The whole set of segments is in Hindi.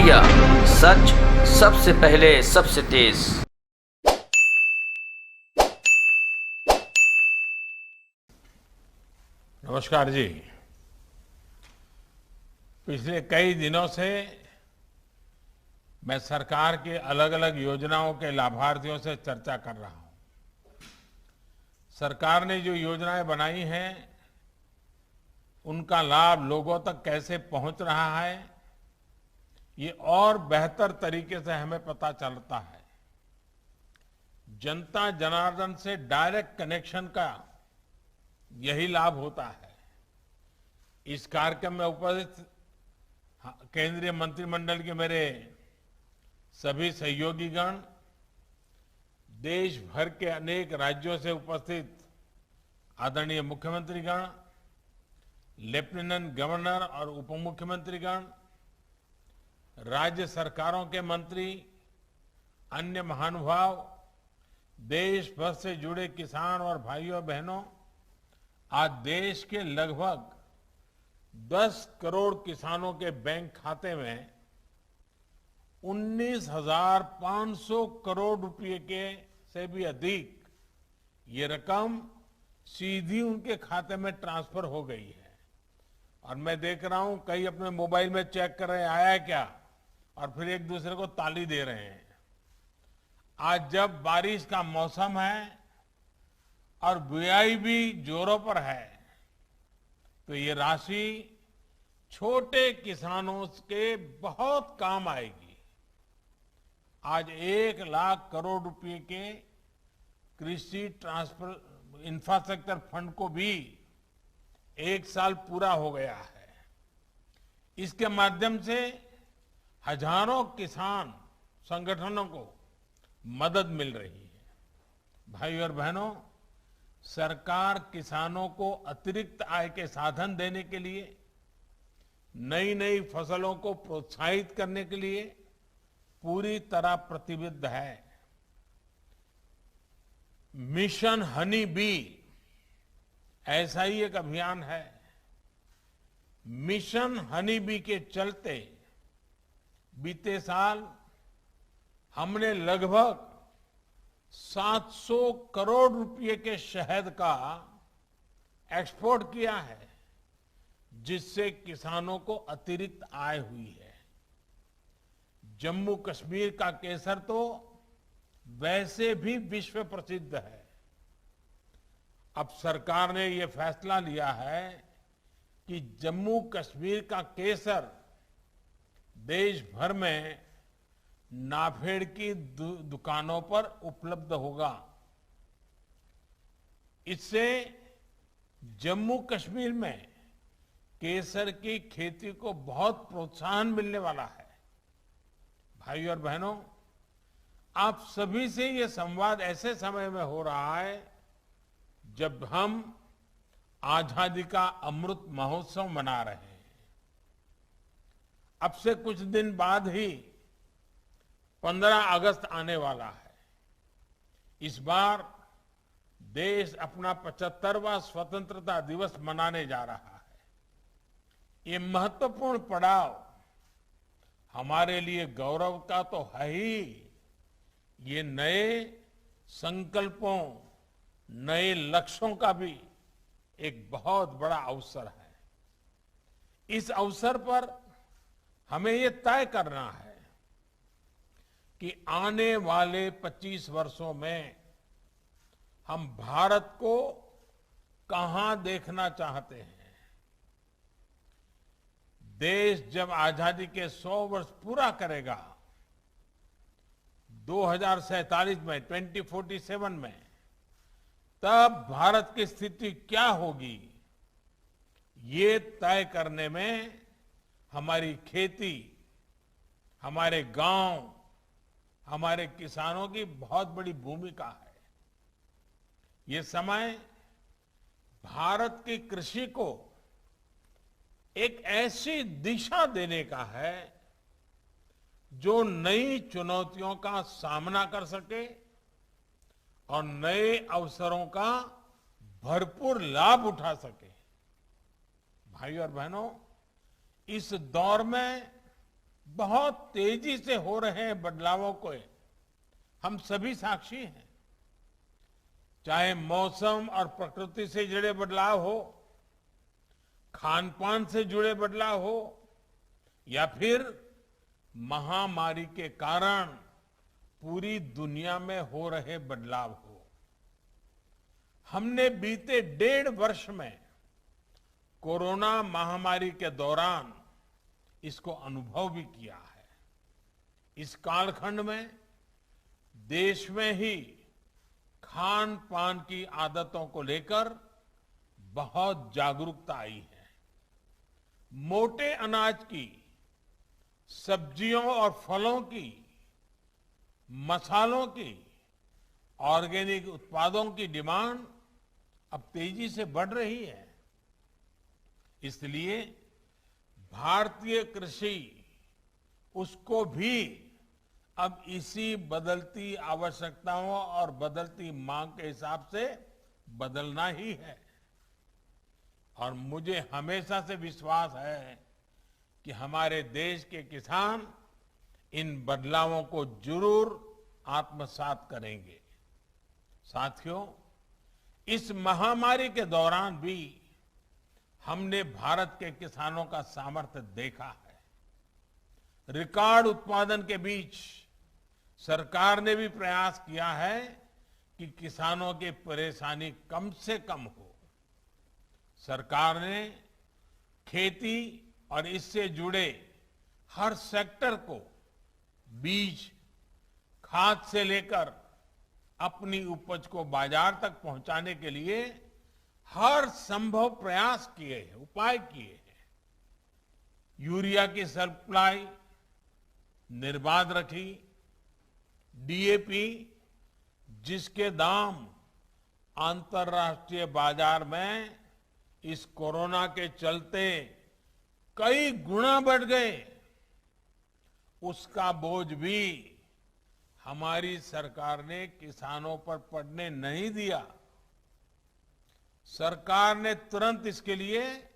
इंडिया, सच सबसे पहले सबसे तेज। नमस्कार जी। पिछले कई दिनों से मैं सरकार की अलग अलग योजनाओं के लाभार्थियों से चर्चा कर रहा हूं। सरकार ने जो योजनाएं बनाई हैं उनका लाभ लोगों तक कैसे पहुंच रहा है, ये और बेहतर तरीके से हमें पता चलता है। जनता जनार्दन से डायरेक्ट कनेक्शन का यही लाभ होता है। इस कार्यक्रम में उपस्थित केंद्रीय मंत्रिमंडल के मेरे सभी सहयोगीगण, देश भर के अनेक राज्यों से उपस्थित आदरणीय मुख्यमंत्रीगण, लेफ्टिनेंट गवर्नर और उप मुख्यमंत्रीगण, राज्य सरकारों के मंत्री, अन्य महानुभाव, देश भर से जुड़े किसान और भाइयों बहनों, आज देश के लगभग 10 करोड़ किसानों के बैंक खाते में 19,500 करोड़ रुपए के से भी अधिक ये रकम सीधी उनके खाते में ट्रांसफर हो गई है। और मैं देख रहा हूं कई अपने मोबाइल में चेक कर रहे हैं आया है क्या, और फिर एक दूसरे को ताली दे रहे हैं। आज जब बारिश का मौसम है और बुआई भी जोरों पर है, तो ये राशि छोटे किसानों के बहुत काम आएगी। आज 1 लाख करोड़ रुपए के कृषि ट्रांसफर इंफ्रास्ट्रक्चर फंड को भी 1 साल पूरा हो गया है। इसके माध्यम से हजारों किसान संगठनों को मदद मिल रही है। भाई और बहनों, सरकार किसानों को अतिरिक्त आय के साधन देने के लिए, नई नई फसलों को प्रोत्साहित करने के लिए पूरी तरह प्रतिबद्ध है। मिशन हनी बी ऐसा ही एक अभियान है। मिशन हनी बी के चलते बीते साल हमने लगभग 700 करोड़ रुपए के शहद का एक्सपोर्ट किया है, जिससे किसानों को अतिरिक्त आय हुई है। जम्मू कश्मीर का केसर तो वैसे भी विश्व प्रसिद्ध है। अब सरकार ने यह फैसला लिया है कि जम्मू कश्मीर का केसर देश भर में नाफेड की दुकानों पर उपलब्ध होगा। इससे जम्मू कश्मीर में केसर की खेती को बहुत प्रोत्साहन मिलने वाला है। भाई और बहनों, आप सभी से ये संवाद ऐसे समय में हो रहा है जब हम आजादी का अमृत महोत्सव मना रहे हैं। अब से कुछ दिन बाद ही 15 अगस्त आने वाला है। इस बार देश अपना 75वां स्वतंत्रता दिवस मनाने जा रहा है। ये महत्वपूर्ण पड़ाव हमारे लिए गौरव का तो है ही, ये नए संकल्पों, नए लक्ष्यों का भी एक बहुत बड़ा अवसर है। इस अवसर पर हमें ये तय करना है कि आने वाले 25 वर्षों में हम भारत को कहां देखना चाहते हैं। देश जब आजादी के 100 वर्ष पूरा करेगा 2047 में, 2047 में, तब भारत की स्थिति क्या होगी, ये तय करने में हमारी खेती, हमारे गांव, हमारे किसानों की बहुत बड़ी भूमिका है। ये समय भारत की कृषि को एक ऐसी दिशा देने का है जो नई चुनौतियों का सामना कर सके और नए अवसरों का भरपूर लाभ उठा सके। भाई और बहनों, इस दौर में बहुत तेजी से हो रहे बदलावों को हम सभी साक्षी हैं। चाहे मौसम और प्रकृति से जुड़े बदलाव हो, खान पान से जुड़े बदलाव हो, या फिर महामारी के कारण पूरी दुनिया में हो रहे बदलाव हो। हमने बीते 1.5 वर्ष में कोरोना महामारी के दौरान इसको अनुभव भी किया है। इस कालखंड में देश में ही खान पान की आदतों को लेकर बहुत जागरूकता आई है। मोटे अनाज की, सब्जियों और फलों की, मसालों की, ऑर्गेनिक उत्पादों की डिमांड अब तेजी से बढ़ रही है। इसलिए भारतीय कृषि, उसको भी अब इसी बदलती आवश्यकताओं और बदलती मांग के हिसाब से बदलना ही है। और मुझे हमेशा से विश्वास है कि हमारे देश के किसान इन बदलावों को जरूर आत्मसात करेंगे। साथियों, इस महामारी के दौरान भी हमने भारत के किसानों का सामर्थ्य देखा है। रिकॉर्ड उत्पादन के बीच सरकार ने भी प्रयास किया है कि किसानों की परेशानी कम से कम हो। सरकार ने खेती और इससे जुड़े हर सेक्टर को बीज, खाद से लेकर अपनी उपज को बाजार तक पहुंचाने के लिए हर संभव प्रयास किए हैं, उपाय किए हैं। यूरिया की सप्लाई निर्बाध रखी। डीएपी, जिसके दाम अंतर्राष्ट्रीय बाजार में इस कोरोना के चलते कई गुना बढ़ गए, उसका बोझ भी हमारी सरकार ने किसानों पर पड़ने नहीं दिया। सरकार ने तुरंत इसके लिए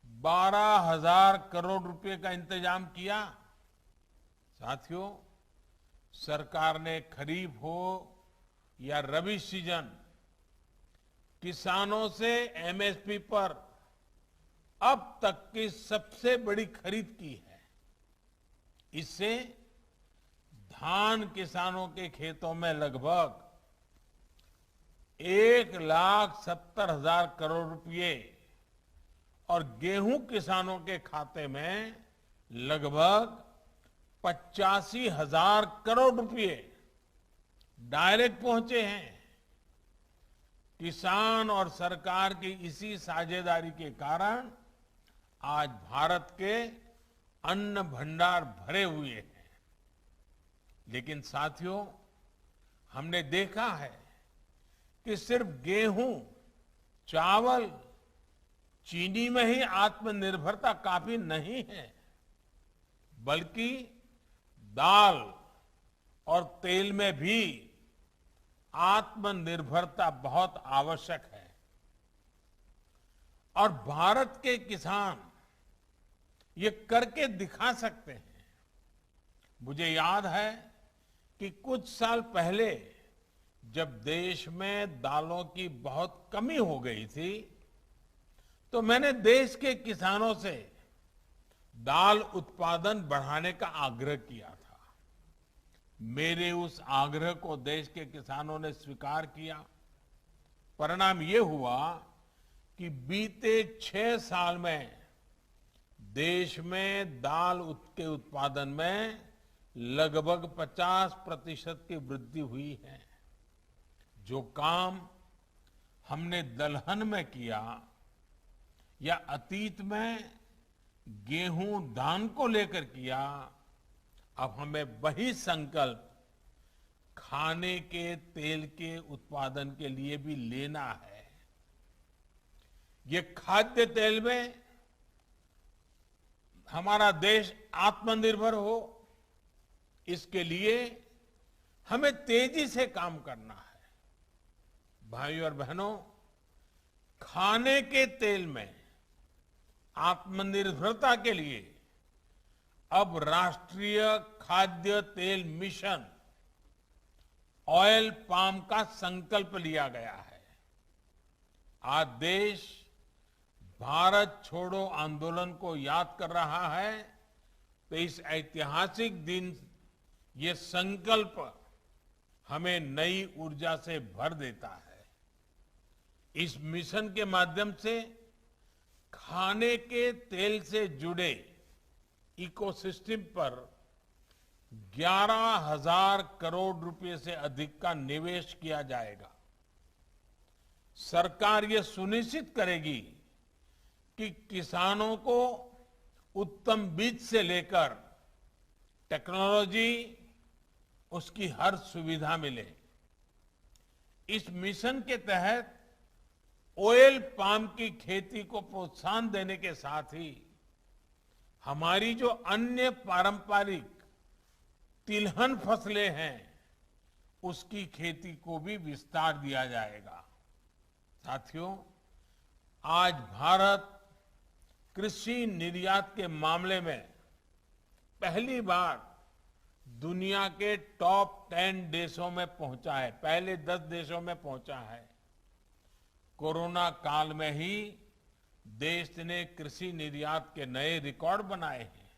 12,000 करोड़ रुपए का इंतजाम किया। साथियों, सरकार ने खरीफ हो या रबी सीजन, किसानों से एमएसपी पर अब तक की सबसे बड़ी खरीद की है। इससे धान किसानों के खेतों में लगभग 1,70,000 करोड़ रुपए और गेहूं किसानों के खाते में लगभग 85,000 करोड़ रुपए डायरेक्ट पहुंचे हैं। किसान और सरकार की इसी साझेदारी के कारण आज भारत के अन्न भंडार भरे हुए हैं। लेकिन साथियों, हमने देखा है कि सिर्फ गेहूं, चावल, चीनी में ही आत्मनिर्भरता काफी नहीं है, बल्कि दाल और तेल में भी आत्मनिर्भरता बहुत आवश्यक है। और भारत के किसान ये करके दिखा सकते हैं। मुझे याद है कि कुछ साल पहले जब देश में दालों की बहुत कमी हो गई थी, तो मैंने देश के किसानों से दाल उत्पादन बढ़ाने का आग्रह किया था। मेरे उस आग्रह को देश के किसानों ने स्वीकार किया। परिणाम ये हुआ कि बीते 6 साल में देश में दाल के उत्पादन में लगभग 50% की वृद्धि हुई है। जो काम हमने दलहन में किया या अतीत में गेहूं, धान को लेकर किया, अब हमें वही संकल्प खाने के तेल के उत्पादन के लिए भी लेना है। ये खाद्य तेल में हमारा देश आत्मनिर्भर हो, इसके लिए हमें तेजी से काम करना है। भाइयों और बहनों, खाने के तेल में आत्मनिर्भरता के लिए अब राष्ट्रीय खाद्य तेल मिशन ऑयल पाम का संकल्प लिया गया है। आज देश भारत छोड़ो आंदोलन को याद कर रहा है, तो इस ऐतिहासिक दिन ये संकल्प हमें नई ऊर्जा से भर देता है। इस मिशन के माध्यम से खाने के तेल से जुड़े इकोसिस्टम पर 11,000 करोड़ रुपए से अधिक का निवेश किया जाएगा। सरकार ये सुनिश्चित करेगी कि किसानों को उत्तम बीज से लेकर टेक्नोलॉजी, उसकी हर सुविधा मिले। इस मिशन के तहत ऑयल पाम की खेती को प्रोत्साहन देने के साथ ही हमारी जो अन्य पारंपरिक तिलहन फसलें हैं, उसकी खेती को भी विस्तार दिया जाएगा। साथियों, आज भारत कृषि निर्यात के मामले में पहली बार दुनिया के टॉप 10 देशों में पहुंचा है, पहले 10 देशों में पहुंचा है। कोरोना काल में ही देश ने कृषि निर्यात के नए रिकॉर्ड बनाए हैं।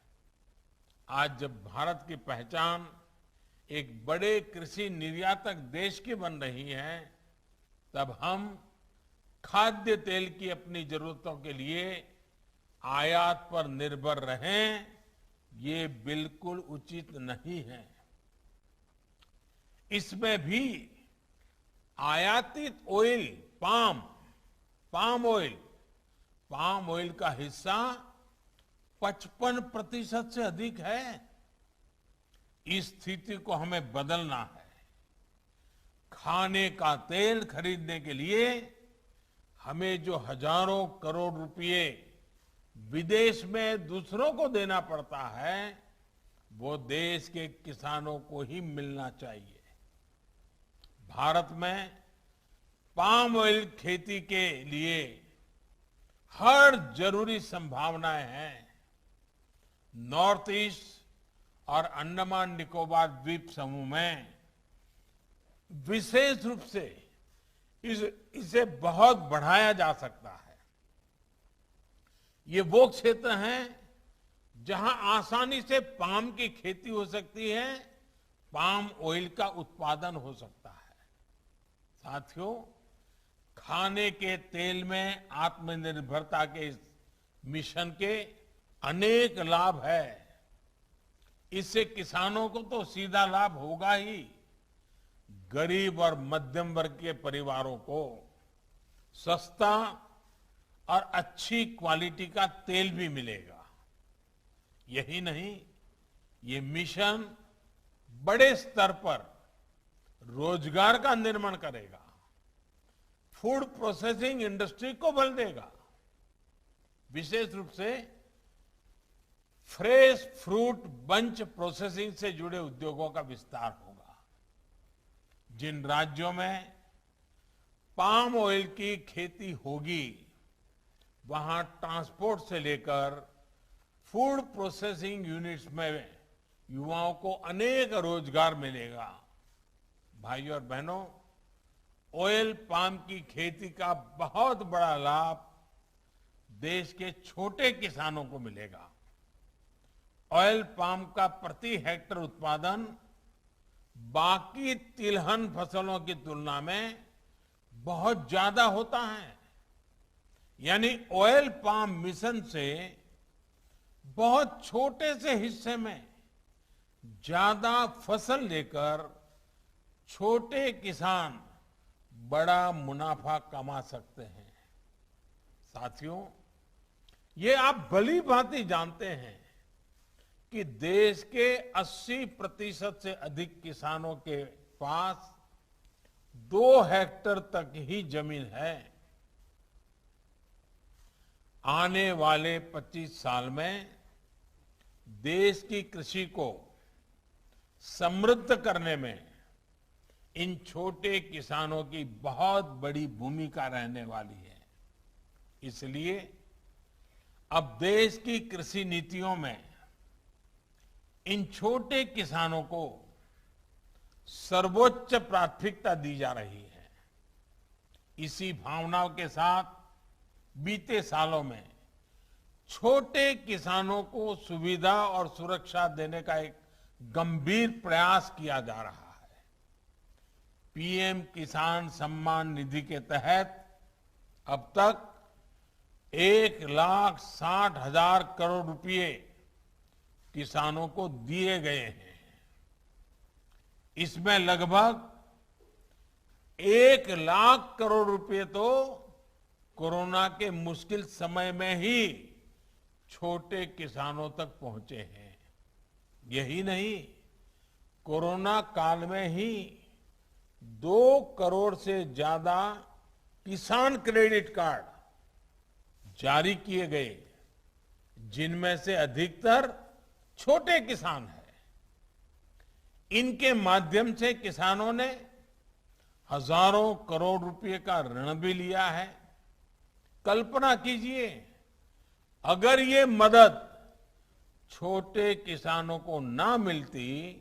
आज जब भारत की पहचान एक बड़े कृषि निर्यातक देश की बन रही है, तब हम खाद्य तेल की अपनी जरूरतों के लिए आयात पर निर्भर रहें, ये बिल्कुल उचित नहीं है। इसमें भी आयातित ऑयल, पाम ऑयल का हिस्सा 55% से अधिक है। इस स्थिति को हमें बदलना है। खाने का तेल खरीदने के लिए हमें जो हजारों करोड़ रुपए विदेश में दूसरों को देना पड़ता है, वो देश के किसानों को ही मिलना चाहिए। भारत में पाम ऑयल खेती के लिए हर जरूरी संभावनाएं हैं। नॉर्थ ईस्ट और अंडमान निकोबार द्वीप समूह में विशेष रूप से इसे बहुत बढ़ाया जा सकता है। ये वो क्षेत्र हैं जहां आसानी से पाम की खेती हो सकती है, पाम ऑयल का उत्पादन हो सकता है। साथियों, खाने के तेल में आत्मनिर्भरता के इस मिशन के अनेक लाभ है। इससे किसानों को तो सीधा लाभ होगा ही, गरीब और मध्यम वर्ग के परिवारों को सस्ता और अच्छी क्वालिटी का तेल भी मिलेगा। यही नहीं, ये मिशन बड़े स्तर पर रोजगार का निर्माण करेगा, फूड प्रोसेसिंग इंडस्ट्री को बल देगा। विशेष रूप से फ्रेश फ्रूट बंच प्रोसेसिंग से जुड़े उद्योगों का विस्तार होगा। जिन राज्यों में पाम ऑयल की खेती होगी, वहां ट्रांसपोर्ट से लेकर फूड प्रोसेसिंग यूनिट्स में युवाओं को अनेक रोजगार मिलेगा। भाइयों और बहनों, ऑयल पाम की खेती का बहुत बड़ा लाभ देश के छोटे किसानों को मिलेगा। ऑयल पाम का प्रति हेक्टेयर उत्पादन बाकी तिलहन फसलों की तुलना में बहुत ज्यादा होता है। यानी ऑयल पाम मिशन से बहुत छोटे से हिस्से में ज्यादा फसल लेकर छोटे किसान बड़ा मुनाफा कमा सकते हैं। साथियों, ये आप भली भांति जानते हैं कि देश के 80% से अधिक किसानों के पास 2 हेक्टेयर तक ही जमीन है। आने वाले 25 साल में देश की कृषि को समृद्ध करने में इन छोटे किसानों की बहुत बड़ी भूमिका रहने वाली है। इसलिए अब देश की कृषि नीतियों में इन छोटे किसानों को सर्वोच्च प्राथमिकता दी जा रही है। इसी भावनाओं के साथ बीते सालों में छोटे किसानों को सुविधा और सुरक्षा देने का एक गंभीर प्रयास किया जा रहा है। पीएम किसान सम्मान निधि के तहत अब तक 1,60,000 करोड़ रुपए किसानों को दिए गए हैं। इसमें लगभग 1,00,000 करोड़ रुपए तो कोरोना के मुश्किल समय में ही छोटे किसानों तक पहुंचे हैं। यही नहीं, कोरोना काल में ही 2 करोड़ से ज्यादा किसान क्रेडिट कार्ड जारी किए गए, जिनमें से अधिकतर छोटे किसान हैं। इनके माध्यम से किसानों ने हजारों करोड़ रुपए का ऋण भी लिया है। कल्पना कीजिए, अगर ये मदद छोटे किसानों को ना मिलती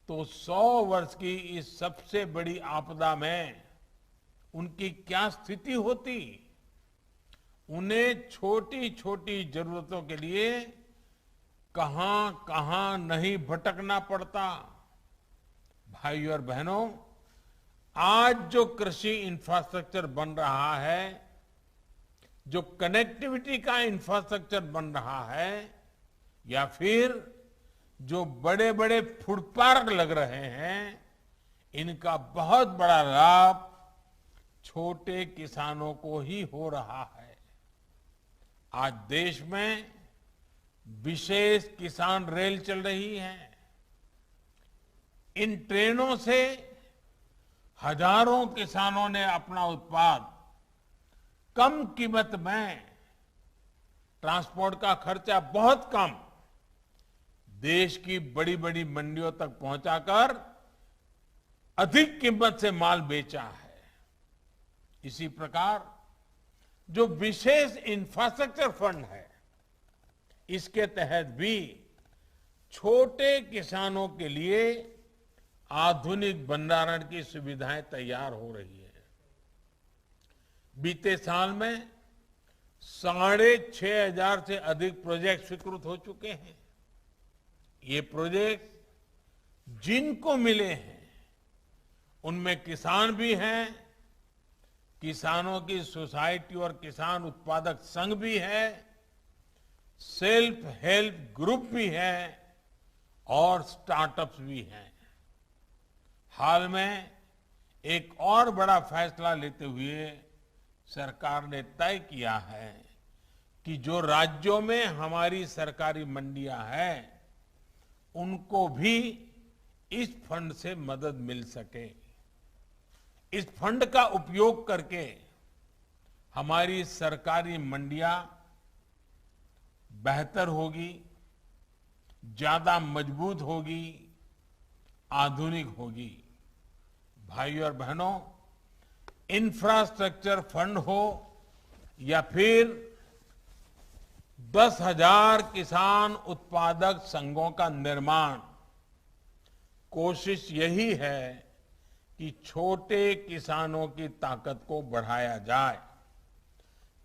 तो 100 वर्ष की इस सबसे बड़ी आपदा में उनकी क्या स्थिति होती। उन्हें छोटी छोटी जरूरतों के लिए कहां कहां नहीं भटकना पड़ता। भाइयों और बहनों, आज जो कृषि इंफ्रास्ट्रक्चर बन रहा है, जो कनेक्टिविटी का इंफ्रास्ट्रक्चर बन रहा है, या फिर जो बड़े बड़े फूड पार्क लग रहे हैं, इनका बहुत बड़ा लाभ छोटे किसानों को ही हो रहा है। आज देश में विशेष किसान रेल चल रही है। इन ट्रेनों से हजारों किसानों ने अपना उत्पाद कम कीमत में, ट्रांसपोर्ट का खर्चा बहुत कम, देश की बड़ी बड़ी मंडियों तक पहुंचाकर अधिक कीमत से माल बेचा है। इसी प्रकार जो विशेष इंफ्रास्ट्रक्चर फंड है, इसके तहत भी छोटे किसानों के लिए आधुनिक भंडारण की सुविधाएं तैयार हो रही है। बीते साल में 6,500 से अधिक प्रोजेक्ट स्वीकृत हो चुके हैं। ये प्रोजेक्ट जिनको मिले हैं, उनमें किसान भी हैं, किसानों की सोसाइटी और किसान उत्पादक संघ भी है, सेल्फ हेल्प ग्रुप भी है और स्टार्टअप्स भी हैं। हाल में एक और बड़ा फैसला लेते हुए सरकार ने तय किया है कि जो राज्यों में हमारी सरकारी मंडियां हैं, उनको भी इस फंड से मदद मिल सके। इस फंड का उपयोग करके हमारी सरकारी मंडियां बेहतर होगी, ज्यादा मजबूत होगी, आधुनिक होगी। भाइयों और बहनों, इंफ्रास्ट्रक्चर फंड हो या फिर 10,000 किसान उत्पादक संघों का निर्माण, कोशिश यही है कि छोटे किसानों की ताकत को बढ़ाया जाए,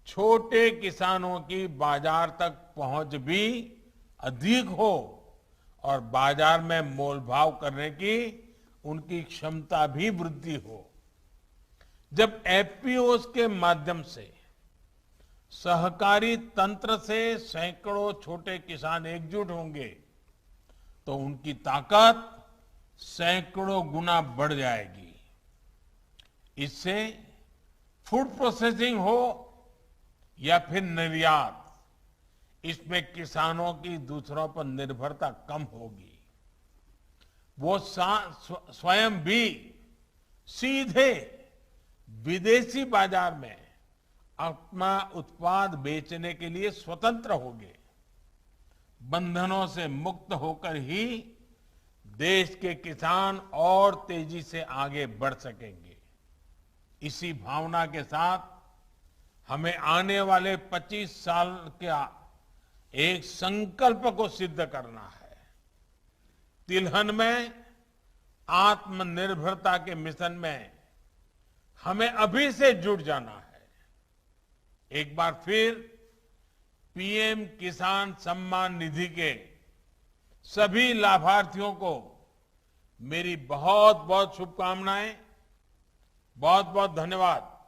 छोटे किसानों की बाजार तक पहुंच भी अधिक हो और बाजार में मोलभाव करने की उनकी क्षमता भी वृद्धि हो। जब एफपीओस के माध्यम से सहकारी तंत्र से सैकड़ों छोटे किसान एकजुट होंगे तो उनकी ताकत सैकड़ों गुना बढ़ जाएगी। इससे फूड प्रोसेसिंग हो या फिर निर्यात, इसमें किसानों की दूसरों पर निर्भरता कम होगी। वो स्वयं भी सीधे विदेशी बाजार में अपना उत्पाद बेचने के लिए स्वतंत्र होंगे। बंधनों से मुक्त होकर ही देश के किसान और तेजी से आगे बढ़ सकेंगे। इसी भावना के साथ हमें आने वाले 25 साल का एक संकल्प को सिद्ध करना है। तिलहन में आत्मनिर्भरता के मिशन में हमें अभी से जुट जाना है। एक बार फिर पीएम किसान सम्मान निधि के सभी लाभार्थियों को मेरी बहुत बहुत शुभकामनाएं, बहुत बहुत धन्यवाद।